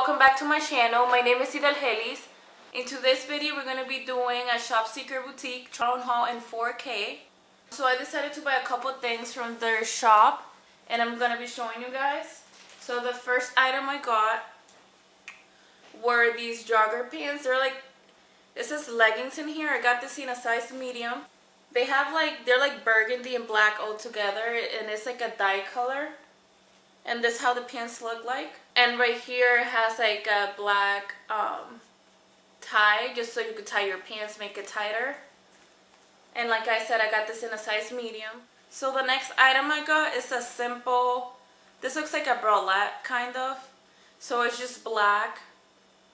welcome back to my channel. My name is Idelhelis. In today's video we're going to be doing a Shop Secret Boutique try-on haul in 4K. So I decided to buy a couple things from their shop and I'm going to be showing you guys. So the first item I got were these jogger pants. It says leggings in here. I got this in a size medium. They're like burgundy and black all together and it's like a dye color. And this is how the pants look like. And right here it has like a black tie, just so you could tie your pants, make it tighter. And like I said, I got this in a size medium. So the next item I got is a simple, this looks like a bralette kind of. So it's just black.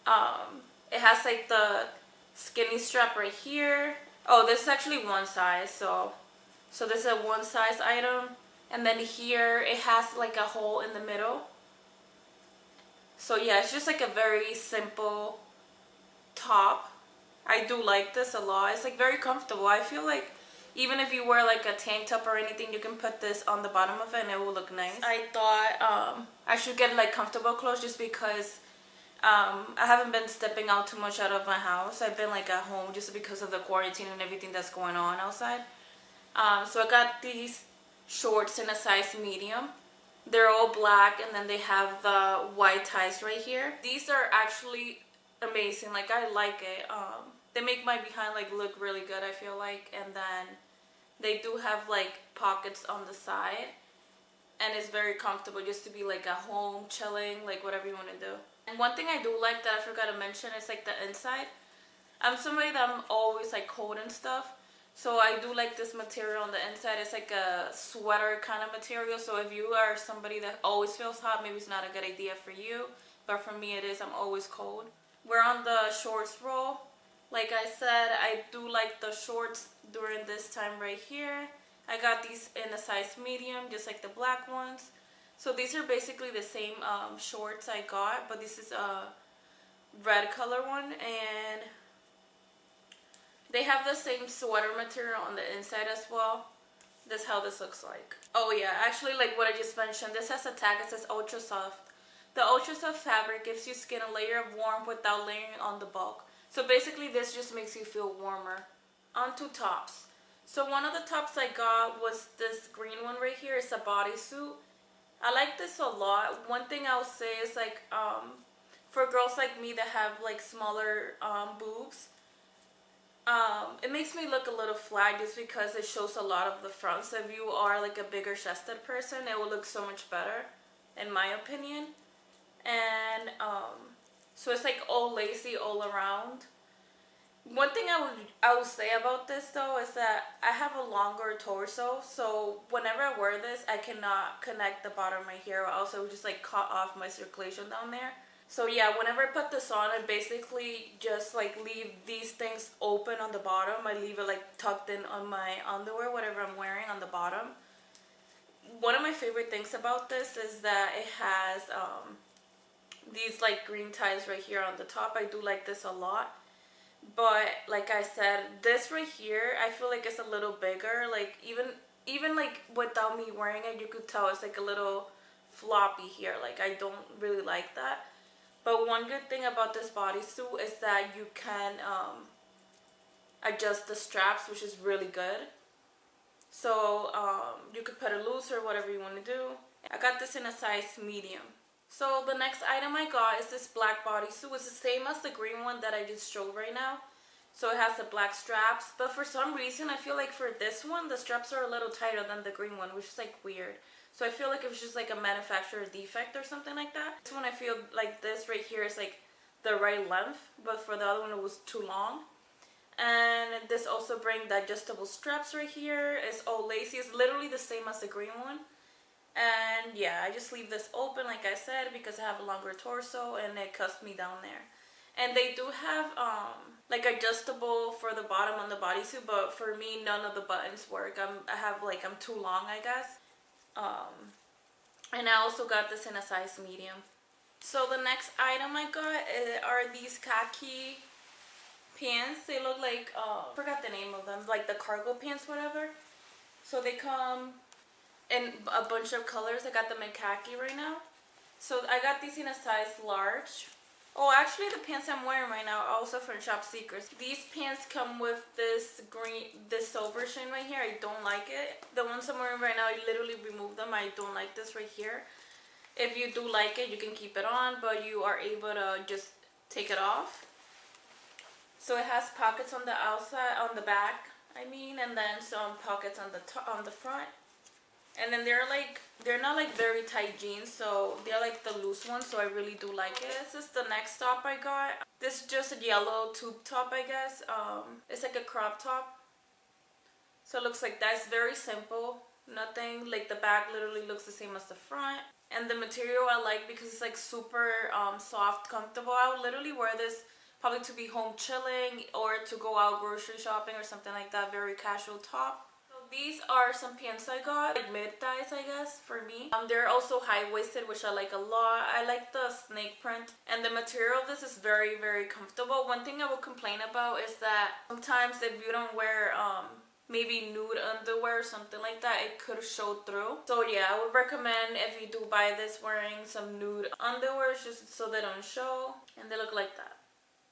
It has like the skinny strap right here. Oh, this is actually one size, so this is a one size item. And then here it has like a hole in the middle. So yeah, it's just like a very simple top. I do like this a lot. It's like very comfortable. I feel like even if you wear like a tank top or anything, you can put this on the bottom of it and it will look nice. I thought I should get like comfortable clothes just because I haven't been stepping out too much out of my house. I've been like at home just because of the quarantine and everything that's going on outside. So I got these shorts in a size medium. They're all black and then they have the white ties right here. These are actually amazing. Like, I like it. They make my behind like look really good, I feel like. And then they do have like pockets on the side and it's very comfortable just to be like at home chilling, like whatever you want to do. And one thing I do like that I forgot to mention is like the inside. I'm somebody that I'm always like cold and stuff. So I do like this material on the inside. It's like a sweater kind of material. So if you are somebody that always feels hot, maybe it's not a good idea for you. But for me it is. I'm always cold. We're on the shorts roll. Like I said, I do like the shorts during this time right here. I got these in a size medium, just like the black ones. So these are basically the same shorts I got. But this is a red color one. And they have the same sweater material on the inside as well. This is how this looks like. Oh yeah, actually like what I just mentioned, this has a tag that says ultra soft. The ultra soft fabric gives your skin a layer of warmth without layering on the bulk. So basically this just makes you feel warmer. On to tops. So one of the tops I got was this green one right here. It's a bodysuit. I like this a lot. One thing I'll say is like for girls like me that have like smaller boobs, it makes me look a little flat just because it shows a lot of the front. So if you are like a bigger chested person, it will look so much better in my opinion. And so it's like all lacy all around. One thing I would say about this though is that I have a longer torso, so whenever I wear this I cannot connect the bottom right here, or else it would just like cut off my circulation down there. So yeah, whenever I put this on, I basically just like leave these things open on the bottom. I leave it like tucked in on my underwear, whatever I'm wearing, on the bottom. One of my favorite things about this is that it has these like green ties right here on the top. I do like this a lot. But like I said, this right here, I feel like it's a little bigger. Like even like without me wearing it, you could tell it's like a little floppy here. Like I don't really like that. But one good thing about this bodysuit is that you can adjust the straps, which is really good. So you could put it loose or whatever you want to do. I got this in a size medium. So the next item I got is this black bodysuit. It's the same as the green one that I just showed right now. So it has the black straps. But for some reason, I feel like for this one, the straps are a little tighter than the green one, which is like weird. So I feel like it was just like a manufacturer defect or something like that. This one I feel like this right here is like the right length, but for the other one it was too long. And this also brings the adjustable straps right here. It's all lacy. It's literally the same as the green one. And yeah, I just leave this open like I said because I have a longer torso and it cuts me down there. And they do have like adjustable for the bottom on the bodysuit, but for me none of the buttons work. I'm too long, I guess. And I also got this in a size medium. So the next item I got are these khaki pants. They look like I forgot the name of them, like the cargo pants, whatever. So they come in a bunch of colors. I got them in khaki right now. So I got these in a size large. Oh, actually the pants I'm wearing right now are also from Shop Seekers. These pants come with this silver sheen right here. I don't like it. The ones I'm wearing right now, I literally removed them. I don't like this right here. If you do like it, you can keep it on, but you are able to just take it off. So it has pockets on the outside, on the back, I mean, and then some pockets on the front. And then they're not like very tight jeans, so they're like the loose ones, so I really do like it. This is the next top I got. This is just a yellow tube top, I guess. It's like a crop top. So it looks like that. It's very simple. Nothing, like the back literally looks the same as the front. And the material I like because it's like super soft, comfortable. I would literally wear this probably to be home chilling or to go out grocery shopping or something like that. Very casual top. These are some pants I got, like mid-thighs I guess for me. They're also high-waisted, which I like a lot. I like the snake print, and the material of this is very, very comfortable. One thing I will complain about is that sometimes if you don't wear maybe nude underwear or something like that, it could show through. So yeah, I would recommend if you do buy this wearing some nude underwear just so they don't show, and they look like that.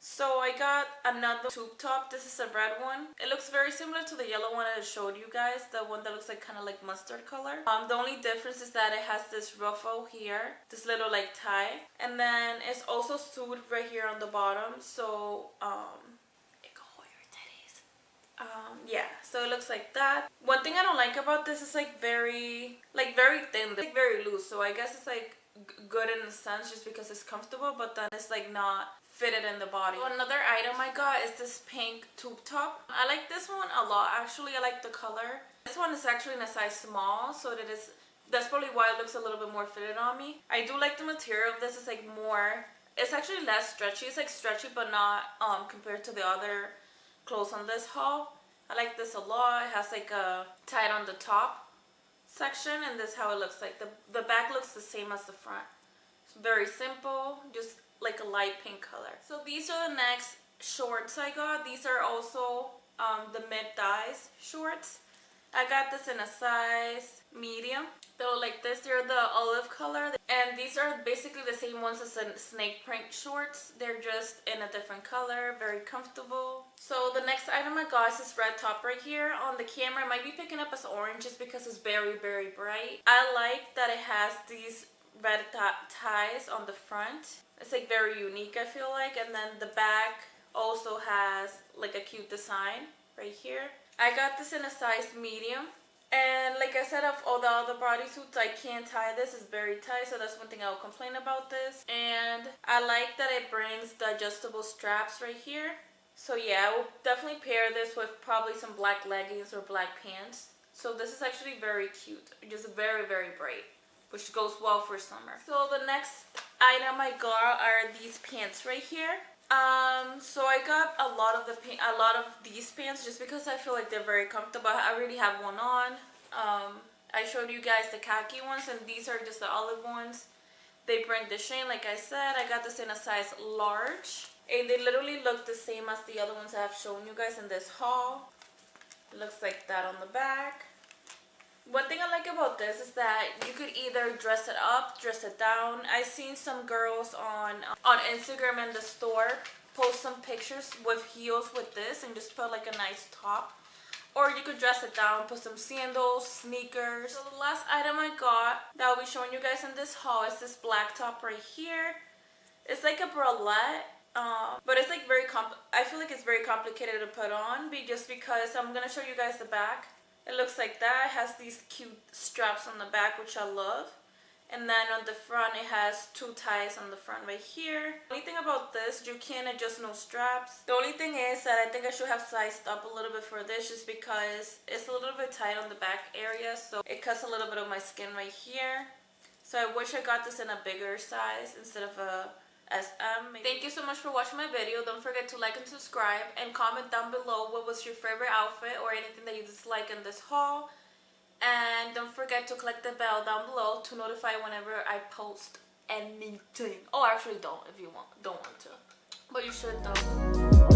So I got another tube top. This is a red one. It looks very similar to the yellow one I showed you guys, the one that looks like kind of like mustard color. The only difference is that it has this ruffle here, this little like tie, and then it's also sewed right here on the bottom, so it can hold your titties. Yeah, so it looks like that. One thing I don't like about this is like very thin, like very loose, so I guess it's like good in a sense just because it's comfortable, but then it's like not fitted in the body. So another item I got is this pink tube top. I like this one a lot actually. I like the color. This one is actually in a size small, so that's probably why it looks a little bit more fitted on me. I do like the material of this. It's like more, it's actually less stretchy. It's like stretchy but not compared to the other clothes on this haul. I like this a lot. It has like a tie on the top section, and this is how it looks like. The back looks the same as the front. It's very simple, just like a light pink color. So these are the next shorts I got. These are also the mid-thighs shorts. I got this in a size medium. They look like this. They're the olive color, and these are basically the same ones as the snake print shorts. They're just in a different color, very comfortable. So the next item I got is this red top right here. On the camera it might be picking up as orange just because it's very, very bright. I like that it has these red ties on the front. It's like very unique, I feel like. And then the back also has like a cute design right here. I got this in a size medium, and like I said, of all the other bodysuits, I can't tie this. It's very tight, so that's one thing I will complain about this. And I like that it brings the adjustable straps right here. So yeah, I will definitely pair this with probably some black leggings or black pants. So this is actually very cute, just very, very bright, which goes well for summer. So the next item I got are these pants right here. So I got a lot of these pants just because I feel like they're very comfortable. I already have one on. I showed you guys the khaki ones, and these are just the olive ones. They bring the sheen, like I said. I got this in a size large, and they literally look the same as the other ones I have shown you guys in this haul. It looks like that on the back. One thing I like about this is that you could either dress it up, dress it down. I've seen some girls on Instagram in the store post some pictures with heels with this and just put like a nice top. Or you could dress it down, put some sandals, sneakers. So the last item I got that I'll be showing you guys in this haul is this black top right here. It's like a bralette. But it's like I feel like it's very complicated to put on just because I'm going to show you guys the back. It looks like that. It has these cute straps on the back, which I love. And then on the front, it has two ties on the front right here. The only thing about this, you can't adjust no straps. The only thing is that I think I should have sized up a little bit for this just because it's a little bit tight on the back area. So it cuts a little bit of my skin right here. So I wish I got this in a bigger size instead of a SM. Thank you so much for watching my video. Don't forget to like and subscribe, and comment down below what was your favorite outfit or anything that you dislike in this haul. And don't forget to click the bell down below to notify whenever I post anything. Oh, actually don't if you don't want to, but you should though.